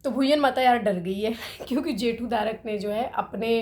तो भुयन माता यार डर गई है क्योंकि जेठू दारक ने जो है अपने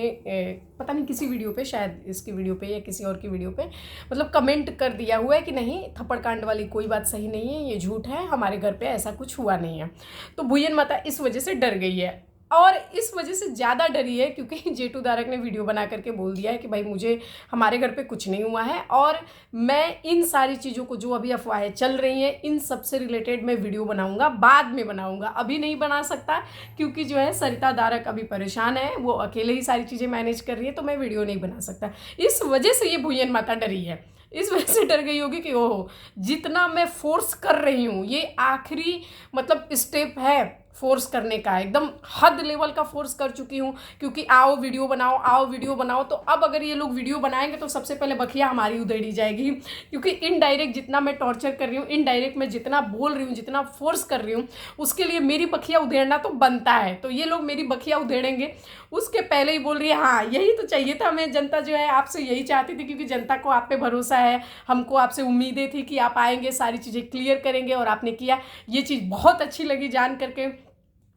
पता नहीं किसी वीडियो पे, शायद इसकी वीडियो पे या किसी और की वीडियो पे, मतलब कमेंट कर दिया हुआ है कि नहीं, थप्पड़ कांड वाली कोई बात सही नहीं है, ये झूठ है, हमारे घर पे ऐसा कुछ हुआ नहीं है। तो भुयन माता इस वजह से डर गई है, और इस वजह से ज़्यादा डरी है क्योंकि जेठू दारक ने वीडियो बना करके बोल दिया है कि भाई मुझे हमारे घर पे कुछ नहीं हुआ है, और मैं इन सारी चीज़ों को, जो अभी अफवाहें चल रही हैं, इन सब से रिलेटेड मैं वीडियो बनाऊंगा, बाद में बनाऊंगा, अभी नहीं बना सकता क्योंकि जो है सरिता दारक अभी परेशान है, वो अकेले ही सारी चीज़ें मैनेज कर रही है, तो मैं वीडियो नहीं बना सकता। इस वजह से ये भुयन माता डरी है, इस वजह से डर गई होगी कि ओहो, जितना मैं फोर्स कर रही हूँ, ये आखिरी मतलब स्टेप है फोर्स करने का, एकदम हद लेवल का फोर्स कर चुकी हूँ, क्योंकि आओ वीडियो बनाओ, आओ वीडियो बनाओ। तो अब अगर ये लोग वीडियो बनाएंगे तो सबसे पहले बखिया हमारी उधेड़ी जाएगी, क्योंकि इनडायरेक्ट जितना मैं टॉर्चर कर रही हूँ, इनडायरेक्ट मैं जितना बोल रही हूँ, जितना फोर्स कर रही हूँ, उसके लिए मेरी बखिया उधेड़ना तो बनता है। तो ये लोग मेरी बखिया उधेड़ेंगे, उसके पहले ही बोल रही है हाँ यही तो चाहिए था, मैं जनता जो है आपसे यही चाहती थी, क्योंकि जनता को आप पे भरोसा है, हमको आपसे उम्मीदें थी कि आप आएंगे, सारी चीज़ें क्लियर करेंगे, और आपने किया। ये चीज़ बहुत अच्छी लगी जान करके।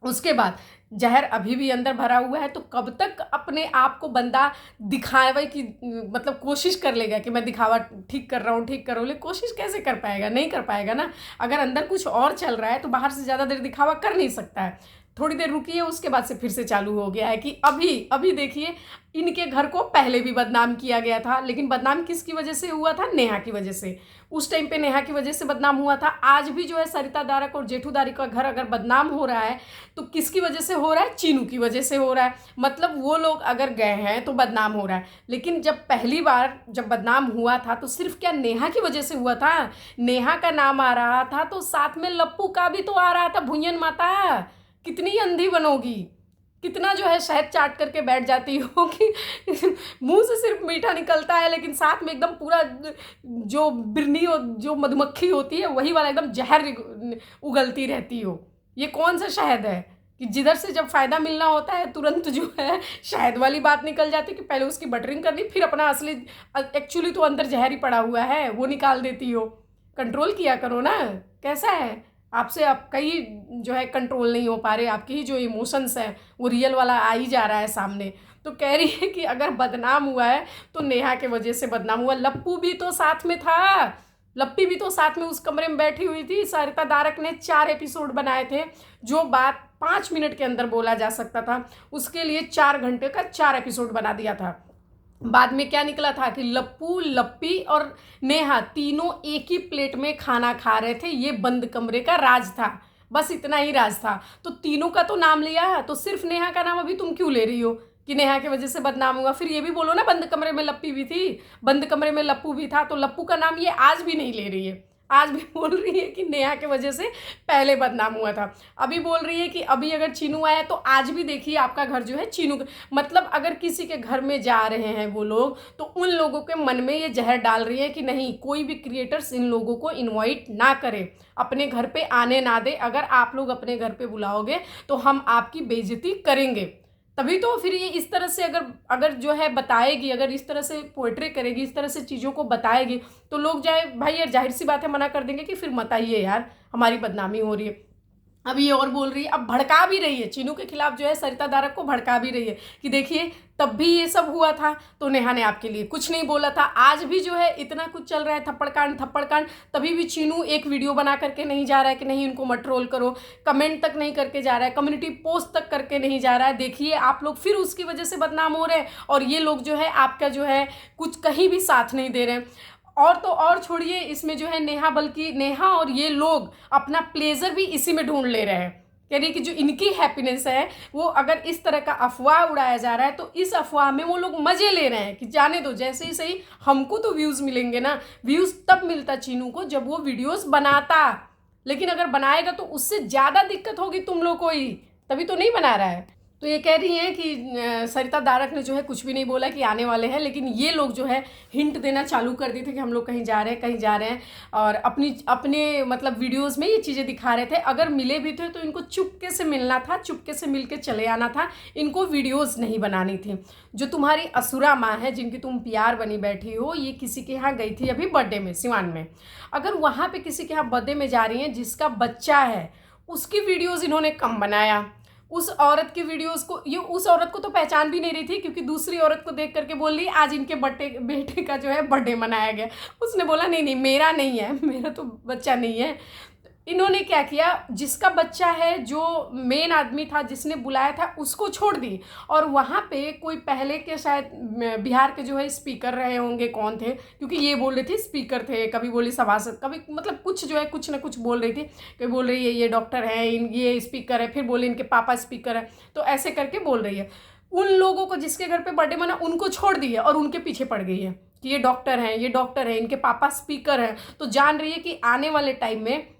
उसके बाद जहर अभी भी अंदर भरा हुआ है, तो कब तक अपने आप को बंदा दिखावे की मतलब कोशिश कर लेगा कि मैं दिखावा ठीक कर रहा हूँ, ठीक कर रहा हूँ, लेकिन कोशिश कैसे कर पाएगा? नहीं कर पाएगा ना। अगर अंदर कुछ और चल रहा है तो बाहर से ज़्यादा देर दिखावा कर नहीं सकता है। थोड़ी देर रुकी है, उसके बाद से फिर से चालू हो गया है कि अभी देखिए, इनके घर को पहले भी बदनाम किया गया था, लेकिन बदनाम किसकी वजह से हुआ था? नेहा की वजह से। उस टाइम पे नेहा की वजह से बदनाम हुआ था। आज भी जो है सरिता दारक और जेठू दारक का घर अगर बदनाम हो रहा है तो किसकी वजह से हो रहा है? चीनू की वजह से हो रहा है। मतलब वो लोग अगर गए हैं तो बदनाम हो रहा है, लेकिन जब पहली बार जब बदनाम हुआ था तो सिर्फ क्या नेहा की वजह से हुआ था? नेहा का नाम आ रहा था तो साथ में लप्पू का भी तो आ रहा था। भुयन माता कितनी अंधी बनोगी, कितना जो है शहद चाट करके बैठ जाती हो कि मुंह से सिर्फ मीठा निकलता है, लेकिन साथ में एकदम पूरा जो बिरनी जो मधुमक्खी होती है वही वाला एकदम जहर उगलती रहती हो। ये कौन सा शहद है कि जिधर से जब फ़ायदा मिलना होता है तुरंत जो है शहद वाली बात निकल जाती है कि पहले उसकी बटरिंग करनी, फिर अपना असली एक्चुअली तो अंदर जहर ही पड़ा हुआ है वो निकाल देती हो। कंट्रोल किया करो ना। कैसा है आपसे, आपका ही जो है कंट्रोल नहीं हो पा रहे, आपके ही जो इमोशंस है वो रियल वाला आ ही जा रहा है सामने। तो कह रही है कि अगर बदनाम हुआ है तो नेहा के वजह से बदनाम हुआ। लप्पू भी तो साथ में था, लप्पी भी तो साथ में उस कमरे में बैठी हुई थी। सरिता दारक ने 4 एपिसोड बनाए थे, जो बात 5 मिनट के अंदर बोला जा सकता था उसके लिए 4 घंटे का 4 एपिसोड बना दिया था। बाद में क्या निकला था कि लप्पू, लप्पी और नेहा तीनों एक ही प्लेट में खाना खा रहे थे। ये बंद कमरे का राज था, बस इतना ही राज था। तो तीनों का तो नाम लिया, तो सिर्फ नेहा का नाम अभी तुम क्यों ले रही हो कि नेहा की वजह से बदनाम हुआ? फिर ये भी बोलो ना बंद कमरे में लप्पी भी थी, बंद कमरे में लप्पू भी था, तो लप्पू का नाम ये आज भी नहीं ले रही है। आज भी बोल रही है कि नेहा के वजह से पहले बदनाम हुआ था। अभी बोल रही है कि अभी अगर चीनू आया तो आज भी देखिए आपका घर जो है चीनू, मतलब अगर किसी के घर में जा रहे हैं वो लोग, तो उन लोगों के मन में ये जहर डाल रही है कि नहीं, कोई भी क्रिएटर्स इन लोगों को इनवाइट ना करे, अपने घर पे आने ना दे। अगर आप लोग अपने घर पे बुलाओगे तो हम आपकी बेइज्जती करेंगे। तभी तो फिर ये इस तरह से अगर जो है बताएगी, अगर इस तरह से पोएट्री करेगी, इस तरह से चीज़ों को बताएगी, तो लोग जाए भाई यार, जाहिर सी बात है मना कर देंगे कि फिर मत आइए यार, हमारी बदनामी हो रही है। अब ये और बोल रही है, अब भड़का भी रही है चीनू के खिलाफ, जो है सरिता दारक को भड़का भी रही है कि देखिए तब भी ये सब हुआ था तो नेहा ने आपके लिए कुछ नहीं बोला था। आज भी जो है इतना कुछ चल रहा है, थप्पड़ कांड, तभी भी चीनू एक वीडियो बना करके नहीं जा रहा है कि नहीं इनको मत ट्रोल करो, कमेंट तक नहीं करके जा रहा है, कम्युनिटी पोस्ट तक करके नहीं जा रहा है। देखिए आप लोग फिर उसकी वजह से बदनाम हो रहे हैं, और ये लोग जो है आपका जो है कुछ कहीं भी साथ नहीं दे रहे हैं। और तो और छोड़िए, इसमें जो है नेहा, बल्कि नेहा और ये लोग अपना प्लेजर भी इसी में ढूंढ ले रहे हैं। कह रही कि जो इनकी हैप्पीनेस है वो अगर इस तरह का अफवाह उड़ाया जा रहा है तो इस अफवाह में वो लोग मजे ले रहे हैं कि जाने दो, जैसे ही सही हमको तो व्यूज़ मिलेंगे ना। व्यूज़ तब मिलता चीनू को जब वो वीडियोस बनाता, लेकिन अगर बनाएगा तो उससे ज़्यादा दिक्कत होगी तुम लोग को ही, तभी तो नहीं बना रहा है। तो ये कह रही हैं कि सरिता दारक ने जो है कुछ भी नहीं बोला कि आने वाले हैं, लेकिन ये लोग जो है हिंट देना चालू कर दिए थे कि हम लोग कहीं जा रहे हैं, कहीं जा रहे हैं, और अपने मतलब वीडियोस में ये चीज़ें दिखा रहे थे। अगर मिले भी थे तो इनको चुपके से मिलना था, चुपके से मिल के चले आना था, इनको वीडियोज़ नहीं बनानी थी। जो तुम्हारी असुरा माँ है, जिनकी तुम प्यार बनी बैठी हो, ये किसी के यहाँ गई थी अभी बर्थडे में सिवान में। अगर वहाँ पर किसी के यहाँ बर्थडे में जा रही हैं जिसका बच्चा है, उसकी वीडियोज़ इन्होंने कम बनाया। उस औरत की वीडियोस को, ये उस औरत को तो पहचान भी नहीं रही थी, क्योंकि दूसरी औरत को देख करके बोल रही आज इनके बेटे का जो है बर्थडे मनाया गया। उसने बोला नहीं नहीं मेरा नहीं है, मेरा तो बच्चा नहीं है। इन्होंने क्या किया, जिसका बच्चा है, जो मेन आदमी था जिसने बुलाया था, उसको छोड़ दी। और वहाँ पे कोई पहले के शायद बिहार के जो है स्पीकर रहे होंगे, कौन थे, क्योंकि ये बोल रही थी स्पीकर थे, कभी बोली सभासद, कभी मतलब कुछ जो है कुछ ना कुछ बोल रही थी। कभी बोल रही है ये डॉक्टर है, ये स्पीकर है, फिर बोले इनके पापा स्पीकर है, तो ऐसे करके बोल रही है। उन लोगों को जिसके घर पे बर्थडे मना, उनको छोड़ दी है और उनके पीछे पड़ गई है कि ये डॉक्टर हैं, ये डॉक्टर है, इनके पापा स्पीकर हैं। तो जान रही है कि आने वाले टाइम में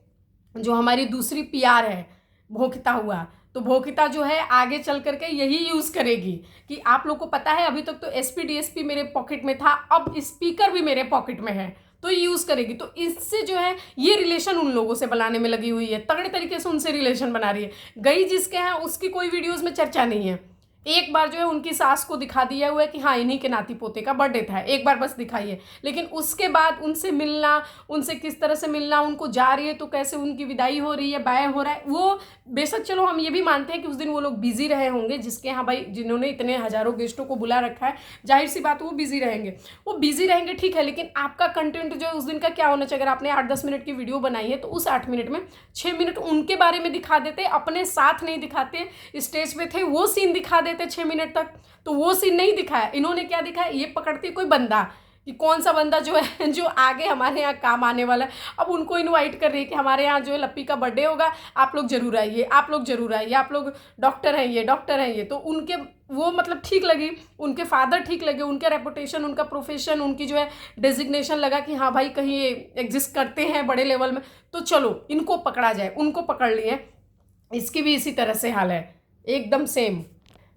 जो हमारी दूसरी पीआर है भोकिता हुआ, तो भोकिता जो है आगे चल करके यही यूज़ करेगी कि आप लोग को पता है अभी तक तो एसपी डीएसपी मेरे पॉकेट में था, अब स्पीकर भी मेरे पॉकेट में है, तो यूज़ करेगी। तो इससे जो है ये रिलेशन उन लोगों से बनाने में लगी हुई है, तगड़े तरीके से उनसे रिलेशन बना रही है। गई जिसके यहाँ उसकी कोई वीडियोज़ में चर्चा नहीं है। एक बार जो है उनकी सास को दिखा दिया हुआ है कि हाँ इन्हीं के नाती पोते का बर्थडे था, एक बार बस दिखाई है। लेकिन उसके बाद उनसे मिलना, उनसे किस तरह से मिलना, उनको जा रही है तो कैसे उनकी विदाई हो रही है, बाय हो रहा है, वो बेशक चलो हम ये भी मानते हैं कि उस दिन वो लोग बिजी रहे होंगे, जिसके यहाँ भाई जिन्होंने इतने हजारों गेस्टों को बुला रखा है, जाहिर सी बात वो बिजी रहेंगे, वो बिजी रहेंगे, ठीक है। लेकिन आपका कंटेंट जो है उस दिन का क्या होना चाहिए, अगर आपने 8-10 मिनट की वीडियो बनाई है तो उस 8 मिनट में 6 मिनट उनके बारे में दिखा देते, अपने साथ नहीं दिखाते, स्टेज पे थे वो सीन दिखा देते 6 मिनट तक। तो वो सीन नहीं दिखाया, इन्होंने क्या दिखाया, ये पकड़ती कोई बंदा कि कौन सा बंदा जो है जो आगे हमारे यहाँ काम आने वाला है। अब उनको इनवाइट कर रही है कि हमारे यहाँ जो है लप्पी का बर्थडे होगा, आप लोग जरूर आइए, आप लोग जरूर आइए, आप लोग डॉक्टर हैं ये, डॉक्टर हैं ये। तो उनके वो मतलब ठीक लगी, उनके फादर ठीक लगे, उनका रेपुटेशन, उनका प्रोफेशन, उनकी जो है डेजिग्नेशन लगा कि हाँ भाई कहीं ये एग्जिस्ट करते हैं बड़े लेवल में, तो चलो इनको पकड़ा जाए, उनको पकड़ लिए। इसकी भी इसी तरह से हाल है, एकदम सेम।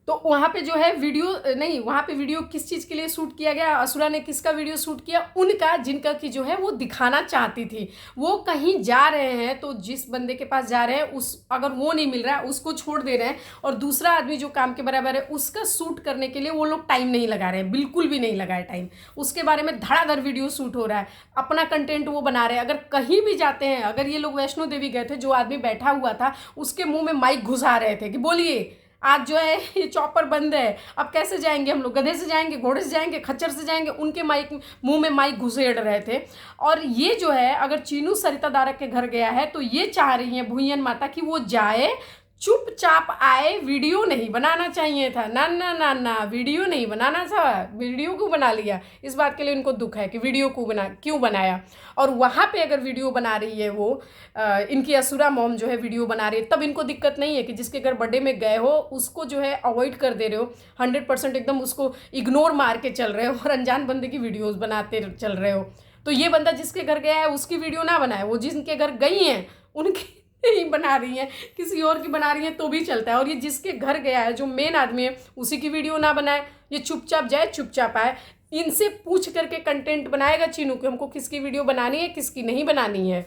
तो वहाँ पे जो है वीडियो नहीं, वहाँ पे वीडियो किस चीज़ के लिए शूट किया गया, असुरा ने किसका वीडियो शूट किया, उनका, जिनका कि जो है वो दिखाना चाहती थी। वो कहीं जा रहे हैं तो जिस बंदे के पास जा रहे हैं उस, अगर वो नहीं मिल रहा है उसको छोड़ दे रहे हैं, और दूसरा आदमी जो काम के बराबर है उसका शूट करने के लिए वो लोग टाइम नहीं लगा रहे हैं, बिल्कुल भी नहीं लगाए टाइम। उसके बारे में धड़ाधड़ वीडियो शूट हो रहा है, अपना कंटेंट वो बना रहे हैं। अगर कहीं भी जाते हैं, अगर ये लोग वैष्णो देवी गए थे, जो आदमी बैठा हुआ था उसके मुँह में माइक घुसा रहे थे कि बोलिए आज जो है ये चॉपर बंद है, अब कैसे जाएंगे हम लोग, गधे से जाएंगे, घोड़े से जाएंगे, खच्चर से जाएंगे, उनके माइक मुंह में माइक घुसेड़ रहे थे। और ये जो है अगर चीनू सरिता दारक के घर गया है तो ये चाह रही है भुइयन माता कि वो जाए, चुपचाप आए, वीडियो नहीं बनाना चाहिए था, ना ना ना ना, वीडियो नहीं बनाना था, वीडियो क्यों बना लिया, इस बात के लिए इनको दुख है कि वीडियो क्यों बनाया। और वहाँ पे अगर वीडियो बना रही है वो इनकी असुरा मॉम जो है वीडियो बना रही है, तब इनको दिक्कत नहीं है कि जिसके घर बर्थडे में गए हो उसको जो है अवॉइड कर दे रहे हो, 100% एकदम उसको इग्नोर मार के चल रहे हो और अनजान बंदे की वीडियोज़ बनाते चल रहे हो। तो ये बंदा जिसके घर गया है उसकी वीडियो ना बनाए, वो जिनके घर गई हैं उनकी नहीं बना रही हैं, किसी और की बना रही हैं तो भी चलता है। और ये जिसके घर गया है जो मेन आदमी है उसी की वीडियो ना बनाए, ये चुपचाप जाए चुपचाप आए। इनसे पूछ करके कंटेंट बनाएगा चीनू कि हमको किसकी वीडियो बनानी है किसकी नहीं बनानी है।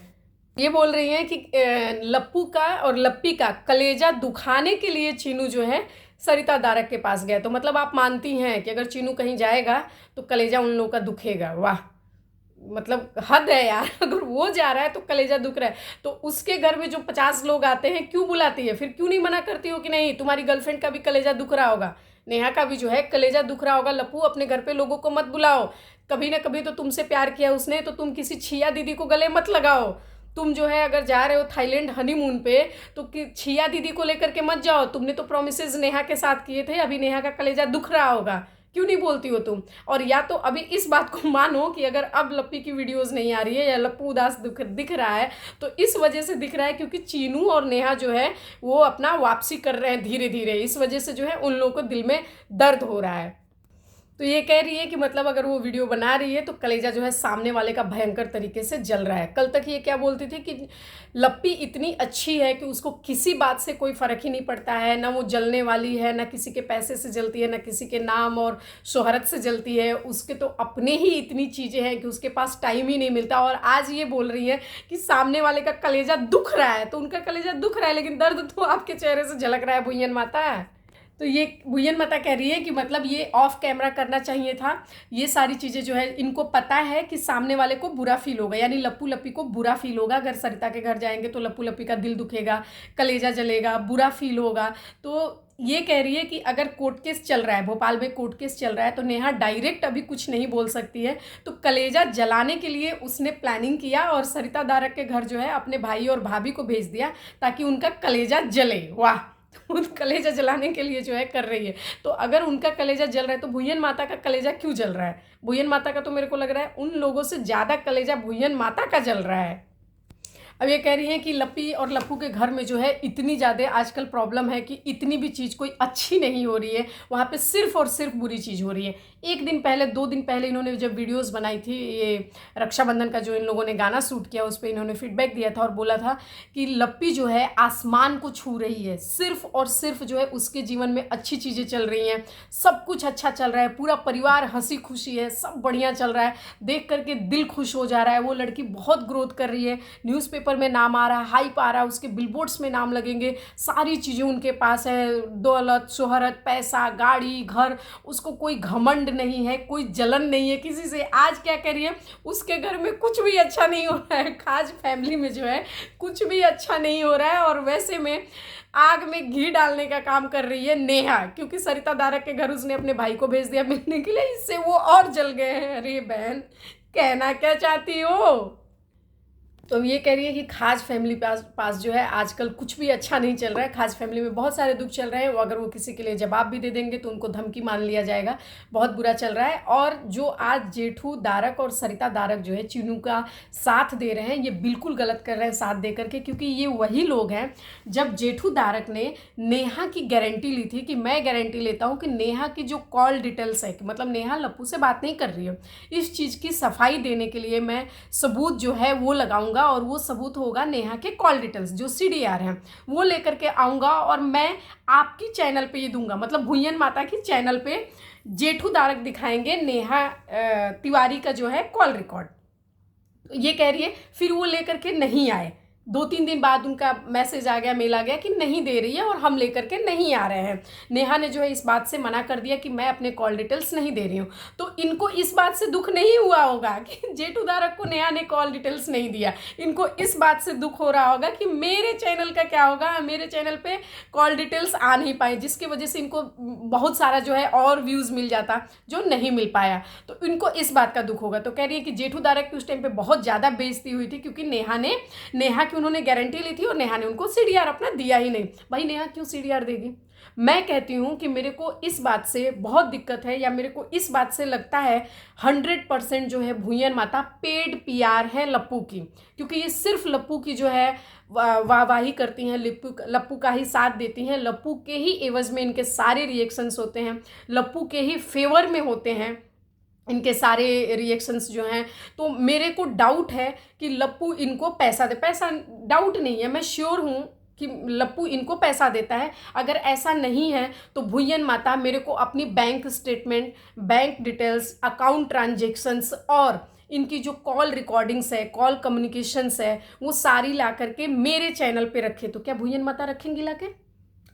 ये बोल रही हैं कि लप्पू का और लप्पी का कलेजा दुखाने के लिए चीनू जो है सरिता दारक के पास गया। तो मतलब आप मानती हैं कि अगर चीनू कहीं जाएगा तो कलेजा उन लोगों का दुखेगा। वाह, मतलब हद है यार, अगर वो जा रहा है तो कलेजा दुख रहा है, तो उसके घर में जो 50 लोग आते हैं क्यों बुलाती है, फिर क्यों नहीं मना करती हो कि नहीं तुम्हारी गर्लफ्रेंड का भी कलेजा दुख रहा होगा, नेहा का भी जो है कलेजा दुख रहा होगा, लप्पू अपने घर पे लोगों को मत बुलाओ, कभी ना कभी तो तुमसे प्यार किया उसने, तो तुम किसी छिया दीदी को गले मत लगाओ। तुम जो है अगर जा रहे हो थाईलैंड हनीमून पे तो छिया दीदी को लेकर के मत जाओ, तुमने तो प्रोमिसेस नेहा के साथ किए थे, अभी नेहा का कलेजा दुख रहा होगा, क्यों नहीं बोलती हो तुम। और या तो अभी इस बात को मानो कि अगर अब लप्पी की वीडियोस नहीं आ रही है या लप्पू उदास दिख रहा है तो इस वजह से दिख रहा है क्योंकि चीनू और नेहा जो है वो अपना वापसी कर रहे हैं धीरे धीरे, इस वजह से जो है उन लोगों को दिल में दर्द हो रहा है। तो ये कह रही है कि मतलब अगर वो वीडियो बना रही है तो कलेजा जो है सामने वाले का भयंकर तरीके से जल रहा है। कल तक ये क्या बोलती थी कि लप्पी इतनी अच्छी है कि उसको किसी बात से कोई फ़र्क ही नहीं पड़ता है, ना वो जलने वाली है, ना किसी के पैसे से जलती है, ना किसी के नाम और शोहरत से जलती है, उसके तो अपने ही इतनी चीज़ें हैं कि उसके पास टाइम ही नहीं मिलता। और आज ये बोल रही है कि सामने वाले का कलेजा दुख रहा है, तो उनका कलेजा दुख रहा है लेकिन दर्द तो आपके चेहरे से झलक रहा है भुइयन माता। तो ये भुयन माता कह रही है कि मतलब ये ऑफ कैमरा करना चाहिए था। ये सारी चीज़ें जो है इनको पता है कि सामने वाले को बुरा फील होगा, यानी लप्पू लप्पी को बुरा फील होगा। अगर सरिता के घर जाएंगे तो लप्पू लप्पी का दिल दुखेगा, कलेजा जलेगा, बुरा फील होगा। तो ये कह रही है कि अगर कोर्ट केस चल रहा है, भोपाल में कोर्ट केस चल रहा है, तो नेहा डायरेक्ट अभी कुछ नहीं बोल सकती है। तो कलेजा जलाने के लिए उसने प्लानिंग किया और सरिता दारक के घर जो है अपने भाई और भाभी को भेज दिया ताकि उनका कलेजा जले। वाह, तो कलेजा जलाने के लिए जो है कर रही है। तो अगर उनका कलेजा जल रहा है तो भुयन माता का कलेजा क्यों जल रहा है? भुयन माता का तो मेरे को लग रहा है उन लोगों से ज़्यादा कलेजा भुयन माता का जल रहा है। अब ये कह रही हैं कि लप्पी और लप्पू के घर में जो है इतनी ज़्यादा आजकल प्रॉब्लम है कि इतनी भी चीज़ कोई अच्छी नहीं हो रही है, वहाँ पे सिर्फ और सिर्फ बुरी चीज़ हो रही है। एक दिन पहले, 2 दिन पहले इन्होंने जब वीडियोस बनाई थी, ये रक्षाबंधन का जो इन लोगों ने गाना शूट किया, उस पर इन्होंने फीडबैक दिया था और बोला था कि लप्पी जो है आसमान को छू रही है। सिर्फ और सिर्फ जो है उसके जीवन में अच्छी चीज़ें चल रही हैं, सब कुछ अच्छा चल रहा है, पूरा परिवार हंसी खुशी है, सब बढ़िया चल रहा है, देख करके दिल खुश हो जा रहा है। वो लड़की बहुत ग्रोथ कर रही है, न्यूज़पेपर में नाम आ रहा है, हाइप आ रहा है, उसके बिलबोर्ड्स में नाम लगेंगे, सारी चीज़ें उनके पास है, दौलत, शोहरत, पैसा, गाड़ी, घर, उसको कोई घमंड नहीं है, कोई जलन नहीं है किसी से। आज क्या कर रही है, उसके घर में कुछ भी अच्छा नहीं हो रहा है, खास फैमिली में जो है कुछ भी अच्छा नहीं हो रहा है। और वैसे में आग में घी डालने का काम कर रही है नेहा, क्योंकि सरिता दारक के घर उसने अपने भाई को भेज दिया मिलने के लिए, इससे वो और जल गए हैं। अरे बहन, कहना क्या चाहती हो? तो ये कह रही है कि खाज फैमिली पास जो है आजकल कुछ भी अच्छा नहीं चल रहा है, खाज फैमिली में बहुत सारे दुख चल रहे हैं। वो अगर वो किसी के लिए जवाब भी दे देंगे तो उनको धमकी मान लिया जाएगा, बहुत बुरा चल रहा है। और जो आज जेठू दारक और सरिता दारक जो है चीनू का साथ दे रहे हैं, ये बिल्कुल गलत कर रहे हैं साथ दे करके, क्योंकि ये वही लोग हैं जब जेठू दारक ने नेहा की गारंटी ली थी कि मैं गारंटी लेता हूँ कि नेहा की जो कॉल डिटेल्स है, कि मतलब नेहा लप्पू से बात नहीं कर रही है, इस चीज़ की सफाई देने के लिए मैं सबूत जो है वो लगाऊंगा, और वो सबूत होगा नेहा के कॉल डिटेल्स जो CDR हैं, वो लेकर के आऊँगा और मैं आपकी चैनल पे ये दूंगा। मतलब भुयन माता की चैनल पे जेठू दारक दिखाएंगे नेहा तिवारी का जो है कॉल रिकॉर्ड। ये कह रही है, फिर वो लेकर के नहीं आए, 2-3 दिन बाद उनका मैसेज आ गया, मेल आ गया कि नहीं दे रही है और हम लेकर के नहीं आ रहे हैं। नेहा ने जो है इस बात से मना कर दिया कि मैं अपने कॉल डिटेल्स नहीं दे रही हूँ। तो इनको इस बात से दुख नहीं हुआ होगा कि जेठू दारक को नेहा ने कॉल डिटेल्स नहीं दिया, इनको इस बात से दुख हो रहा होगा कि मेरे चैनल का क्या होगा, मेरे चैनल पे कॉल डिटेल्स आ नहीं पाए, जिसकी वजह से इनको बहुत सारा जो है और व्यूज़ मिल जाता जो नहीं मिल पाया। तो इनको इस बात का दुख होगा। तो कह रही है कि जेठू दारक की उस टाइम पर बहुत ज़्यादा बेइज्जती हुई थी, क्योंकि नेहा की उन्होंने गारंटी ली थी और नेहा ने उनको CDR अपना दिया ही नहीं। भाई नेहा क्यों CDR देगी? मैं कहती हूँ कि मेरे को इस बात से बहुत दिक्कत है, या मेरे को इस बात से लगता है 100% जो है भुयन माता पेड PR है लप्पू की, क्योंकि ये सिर्फ लप्पू की जो है वाहवाही करती हैं, लप्पू का ही साथ देती हैं, लप्पू के ही एवज में इनके सारे रिएक्शंस होते हैं, लप्पू के ही फेवर में होते हैं इनके सारे रिएक्शंस जो हैं। तो मेरे को डाउट है कि लप्पू इनको पैसा दे, पैसा डाउट नहीं है, मैं श्योर हूँ कि लप्पू इनको पैसा देता है। अगर ऐसा नहीं है तो भुयन माता मेरे को अपनी bank statement, bank details, account transactions और इनकी जो कॉल रिकॉर्डिंग्स है, कॉल कम्युनिकेशंस है, वो सारी ला करके मेरे चैनल पे रखे। तो क्या भुयन माता रखेंगी ला के?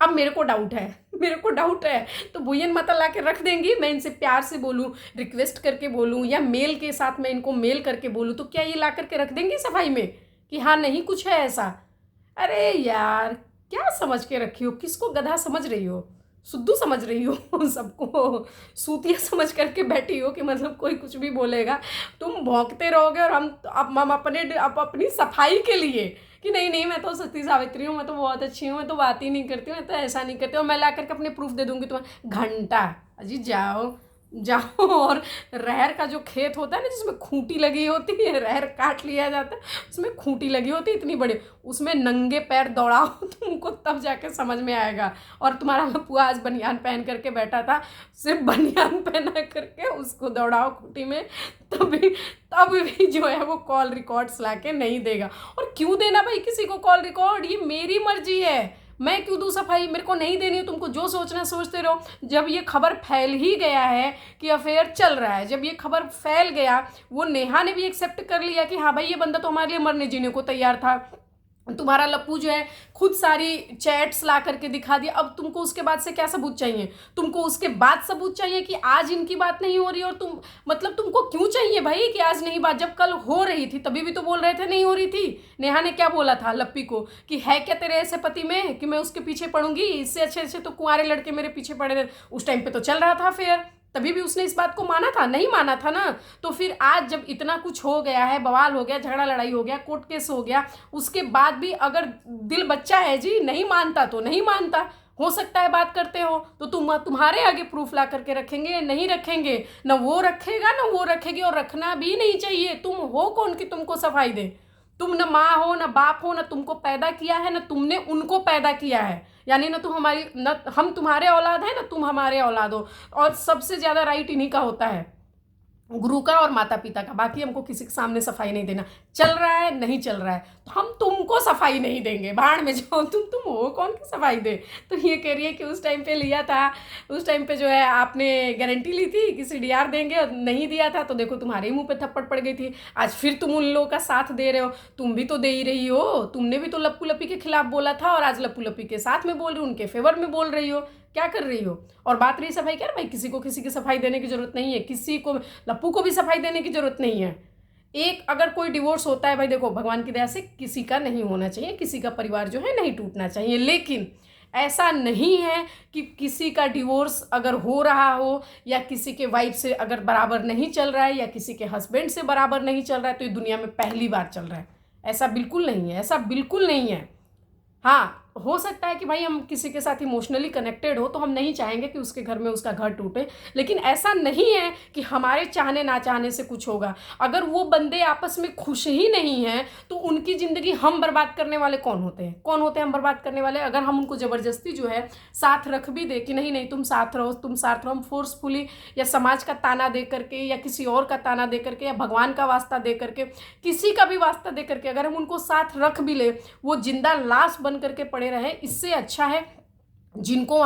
अब मेरे को डाउट है तो भुयन माता ला के रख देंगी। मैं इनसे प्यार से बोलूँ, रिक्वेस्ट करके बोलूँ, या मेल के साथ मैं इनको मेल करके बोलूँ, तो क्या ये ला करके रख देंगी सफाई में कि हाँ नहीं कुछ है ऐसा? अरे यार, क्या समझ के रखी हो? किसको गधा समझ रही हो? सुद्धू समझ रही हो? सबको सूतिया समझ करके बैठी हो कि मतलब कोई कुछ भी बोलेगा तुम भौंकते रहोगे, और हम अपनी सफाई के लिए कि नहीं मैं तो सती सावित्री हूँ, मैं तो बहुत अच्छी हूँ, मैं तो बात ही नहीं करती हूँ, मैं तो ऐसा नहीं करती हूँ, और मैं ला करके अपने प्रूफ दे दूँगी तुम्हें। घंटा अजी जाओ। और रहर का जो खेत होता है ना, जिसमें खूंटी लगी होती है, रहर काट लिया जाता है, उसमें खूंटी लगी होती है इतनी बड़ी, उसमें नंगे पैर दौड़ाओ तुमको तब जाके समझ में आएगा। और तुम्हारा लप्पू आज बनियान पहन करके बैठा था, सिर्फ बनियान पहना करके उसको दौड़ाओ खूंटी में, तब भी जो है वो कॉल रिकॉर्ड्स ला के नहीं देगा। और क्यों देना भाई किसी को कॉल रिकॉर्ड? ये मेरी मर्जी है, मैं क्यों दूँ सफाई? मेरे को नहीं देनी है, तुमको जो सोचना सोचते रहो। जब ये खबर फैल ही गया है कि अफेयर चल रहा है, जब ये खबर फैल गया, वो नेहा ने भी एक्सेप्ट कर लिया कि हाँ भाई ये बंदा तो हमारे लिए मरने जीने को तैयार था, तुम्हारा लप्पू जो है खुद सारी चैट्स ला करके दिखा दिया। अब तुमको उसके बाद से क्या सबूत चाहिए? तुमको उसके बाद सबूत चाहिए कि आज इनकी बात नहीं हो रही, और तुम मतलब तुमको क्यों चाहिए भाई कि आज नहीं बात? जब कल हो रही थी तभी भी तो बोल रहे थे नहीं हो रही थी। नेहा ने क्या बोला था लप्पी को कि है क्या तेरे ऐसे पति में कि मैं उसके पीछे पड़ूंगी, इससे अच्छे अच्छे तो कुंवारे लड़के मेरे पीछे पड़े रहे। उस टाइम पे तो चल रहा था फेयर, तभी भी उसने इस बात को माना था? नहीं माना था ना। तो फिर आज जब इतना कुछ हो गया है, बवाल हो गया, झगड़ा लड़ाई हो गया, कोर्ट केस हो गया, उसके बाद भी अगर दिल बच्चा है जी, नहीं मानता तो नहीं मानता। हो सकता है बात करते हो तो तुम्हारे आगे प्रूफ ला करके रखेंगे? नहीं रखेंगे, ना वो रखेगा ना वो रखेगी, और रखना भी नहीं चाहिए। तुम हो कौन कि तुमको सफाई दे? तुम न माँ हो न बाप हो, न तुमको पैदा किया है न तुमने उनको पैदा किया है, यानी न तुम हमारी, न हम तुम्हारे औलाद हैं न तुम हमारे औलाद हो। और सबसे ज़्यादा राइट इन्हीं का होता है, गुरु का और माता पिता का। बाकी हमको किसी के सामने सफाई नहीं देना। चल रहा है नहीं चल रहा है तो हम तुमको सफाई नहीं देंगे, भाड़ में जाओ। तुम हो कौन की सफाई दे? तो ये कह रही है कि उस टाइम पे लिया था, उस टाइम पे जो है आपने गारंटी ली थी कि CDR देंगे और नहीं दिया था, तो देखो तुम्हारे ही मुंह पे थप्पड़ पड़ गई थी। आज फिर तुम उन लोगों का साथ दे रहे हो। तुम भी तो दे ही रही हो, तुमने भी तो लप्पू लप्पी के खिलाफ बोला था और आज लप्पू लप्पी के साथ में बोल रही हो, उनके फेवर में बोल रही हो। क्या कर रही हो? और बात रही सफाई, क्या भाई किसी को किसी की सफाई देने की जरूरत नहीं है, किसी को लप्पू को भी सफाई देने की जरूरत नहीं है। एक अगर कोई डिवोर्स होता है भाई, देखो भगवान की दया से किसी का नहीं होना चाहिए, किसी का परिवार जो है नहीं टूटना चाहिए, लेकिन ऐसा नहीं है कि किसी का डिवोर्स अगर हो रहा हो या किसी के वाइफ से अगर बराबर नहीं चल रहा है या किसी के हस्बैंड से बराबर नहीं चल रहा है तो ये दुनिया में पहली बार चल रहा है। ऐसा बिल्कुल नहीं है, ऐसा बिल्कुल नहीं है। हाँ, हो सकता है कि भाई हम किसी के साथ इमोशनली कनेक्टेड हो तो हम नहीं चाहेंगे कि उसके घर में उसका घर टूटे, लेकिन ऐसा नहीं है कि हमारे चाहने ना चाहने से कुछ होगा। अगर वो बंदे आपस में खुश ही नहीं हैं तो उनकी ज़िंदगी हम बर्बाद करने वाले कौन होते हैं? कौन होते हैं हम बर्बाद करने वाले? अगर हम उनको ज़बरदस्ती जो है साथ रख भी दे कि नहीं नहीं तुम साथ रहो, तुम साथ रहो, हम फोर्सफुली या समाज का ताना दे करके या किसी और का ताना दे करके या भगवान का वास्ता दे करके, किसी का भी वास्ता दे करके अगर हम उनको साथ रख भी ले, वो जिंदा लाश बन करके पड़े रहे, इससे अच्छा है जिनको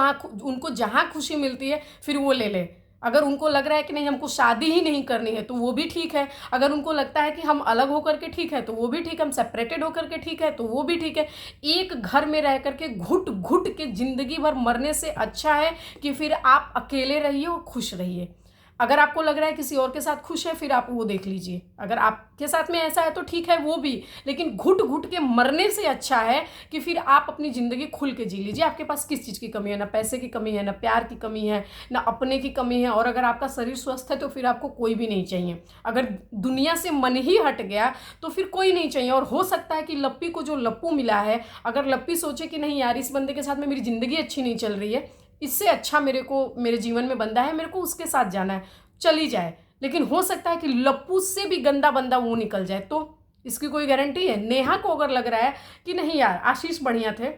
उनको जहाँ खुशी मिलती है फिर वो ले ले। अगर उनको लग रहा है कि नहीं हमको शादी ही नहीं करनी है तो वो भी ठीक है। अगर उनको लगता है कि हम अलग होकर के ठीक है तो वो भी ठीक है, हम सेपरेटेड होकर के ठीक है तो वो भी ठीक है। एक घर में रह करके घुट घुट के जिंदगी भर मरने से अच्छा है कि फिर आप अकेले रहिए और खुश रहिए। अगर आपको लग रहा है किसी और के साथ खुश है फिर आप वो देख लीजिए, अगर आपके साथ में ऐसा है तो ठीक है वो भी, लेकिन घुट घुट के मरने से अच्छा है कि फिर आप अपनी ज़िंदगी खुल के जी लीजिए। आपके पास किस चीज़ की कमी है? ना पैसे की कमी है, ना प्यार की कमी है, ना अपने की कमी है, और अगर आपका शरीर स्वस्थ है तो फिर आपको कोई भी नहीं चाहिए। अगर दुनिया से मन ही हट गया तो फिर कोई नहीं चाहिए। और हो सकता है कि लप्पी को जो लप्पू मिला है, अगर लप्पी सोचे कि नहीं यार इस बंदे के साथ में मेरी ज़िंदगी अच्छी नहीं चल रही है, इससे अच्छा मेरे जीवन में बंदा है, मेरे को उसके साथ जाना है, चली जाए। लेकिन हो सकता है कि लप्पू से भी गंदा बंदा वो निकल जाए, तो इसकी कोई गारंटी है? नेहा को अगर लग रहा है कि नहीं यार आशीष बढ़िया थे,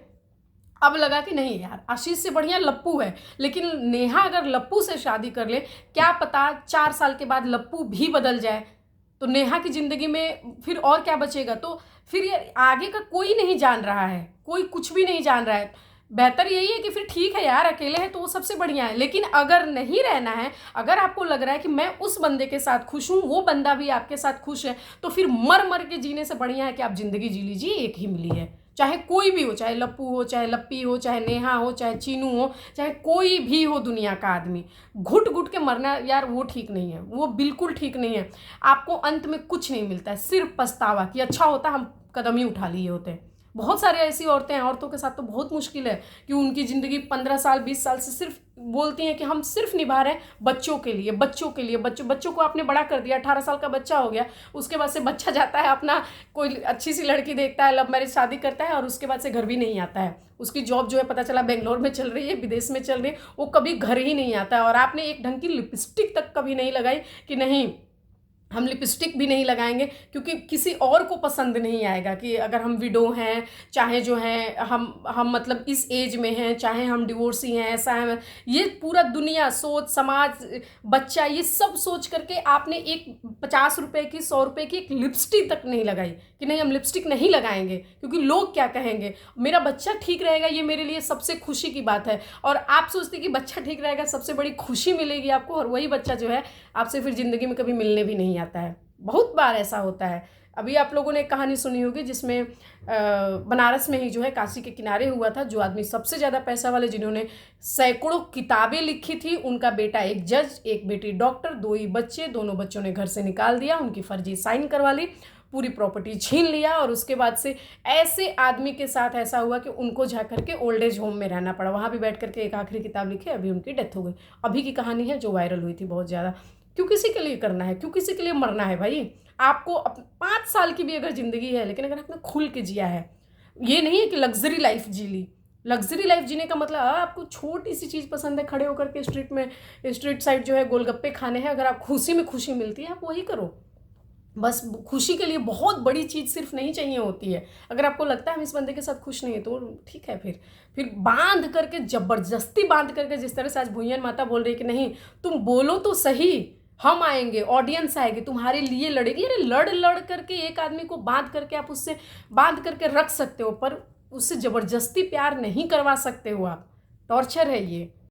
अब लगा कि नहीं यार आशीष से बढ़िया लप्पू है, लेकिन नेहा अगर लप्पू से शादी कर ले, क्या पता 4 साल के बाद लप्पू भी बदल जाए तो नेहा की ज़िंदगी में फिर और क्या बचेगा? तो फिर ये आगे का कोई नहीं जान रहा है, कोई कुछ भी नहीं जान रहा है। बेहतर यही है कि फिर ठीक है यार अकेले है तो वो सबसे बढ़िया है। लेकिन अगर नहीं रहना है, अगर आपको लग रहा है कि मैं उस बंदे के साथ खुश हूँ, वो बंदा भी आपके साथ खुश है, तो फिर मर मर के जीने से बढ़िया है कि आप ज़िंदगी जी लीजिए। एक ही मिली है, चाहे कोई भी हो, चाहे लप्पू हो, चाहे लप्पी हो, चाहे नेहा हो, चाहे चीनू हो, चाहे कोई भी हो दुनिया का आदमी, घुट घुट के मरना यार वो ठीक नहीं है, वो बिल्कुल ठीक नहीं है। आपको अंत में कुछ नहीं मिलता है, सिर्फ पछतावा कि अच्छा होता हम कदम ही उठा लिए होते। बहुत सारे ऐसी औरतें हैं, औरतों के साथ तो बहुत मुश्किल है कि उनकी ज़िंदगी 15 साल 20 साल से सिर्फ बोलती हैं कि हम सिर्फ निभा रहे हैं बच्चों के लिए, बच्चों के लिए। बच्चों को आपने बड़ा कर दिया, 18 साल का बच्चा हो गया, उसके बाद से बच्चा जाता है अपना कोई अच्छी सी लड़की देखता है, लव मैरिज शादी करता है और उसके बाद से घर भी नहीं आता है। उसकी जॉब जो है पता चला बेंगलोर में चल रही है, विदेश में चल रही है, वो कभी घर ही नहीं आता है। और आपने एक ढंग की लिपस्टिक तक कभी नहीं लगाई कि नहीं हम लिपस्टिक भी नहीं लगाएंगे, क्योंकि किसी और को पसंद नहीं आएगा कि अगर हम विडो हैं, चाहे जो है हम मतलब इस एज में हैं, चाहे हम डिवोर्सी हैं, ऐसा है। ये पूरा दुनिया, सोच, समाज, बच्चा, ये सब सोच करके आपने एक 50 रुपए की 100 रुपए की एक लिपस्टिक तक नहीं लगाई कि नहीं हम लिपस्टिक नहीं लगाएंगे क्योंकि लोग क्या कहेंगे, मेरा बच्चा ठीक रहेगा, ये मेरे लिए सबसे खुशी की बात है। और आप सोचते कि बच्चा ठीक रहेगा सबसे बड़ी खुशी मिलेगी आपको, और वही बच्चा जो है आपसे फिर ज़िंदगी में कभी मिलने भी नहीं आता है। बहुत बार ऐसा होता है, अभी आप लोगों ने एक कहानी सुनी होगी जिसमें बनारस में ही जो है काशी के किनारे हुआ था, जो आदमी सबसे ज़्यादा पैसा वाले जिन्होंने सैकड़ों किताबें लिखी थी, उनका बेटा एक जज, एक बेटी डॉक्टर, 2 ही बच्चे, दोनों बच्चों ने घर से निकाल दिया, उनकी फर्जी साइन करवा ली, पूरी प्रॉपर्टी छीन लिया। और उसके बाद से ऐसे आदमी के साथ ऐसा हुआ कि उनको जा करके ओल्ड एज होम में रहना पड़ा, वहाँ भी बैठ करके एक आखिरी किताब लिखी, अभी उनकी डेथ हो गई। अभी की कहानी है जो वायरल हुई थी बहुत ज़्यादा। क्यों किसी के लिए करना है, क्यों किसी के लिए मरना है भाई? आपको 5 साल की भी अगर ज़िंदगी है, लेकिन अगर आपने खुल के जिया है, ये नहीं है कि लग्जरी लाइफ जी ली। लग्जरी लाइफ जीने का मतलब आपको छोटी सी चीज़ पसंद है, खड़े होकर के स्ट्रीट साइड जो है गोलगप्पे खाने हैं, अगर आप खुशी में खुशी मिलती है आप वही करो। बस खुशी के लिए बहुत बड़ी चीज़ सिर्फ नहीं चाहिए होती है। अगर आपको लगता है हम इस बंदे के साथ खुश नहीं है तो ठीक है, फिर बांध करके, ज़बरदस्ती बांध करके, जिस तरह से आज भुइयन माता बोल रही है कि नहीं तुम बोलो तो सही, हम आएंगे, ऑडियंस आएगी, तुम्हारे लिए लड़ेगी। अरे लड़ लड़ करके एक आदमी को बांध करके आप उससे बांध करके रख सकते हो, पर उससे ज़बरदस्ती प्यार नहीं करवा सकते हो आप। टॉर्चर है ये।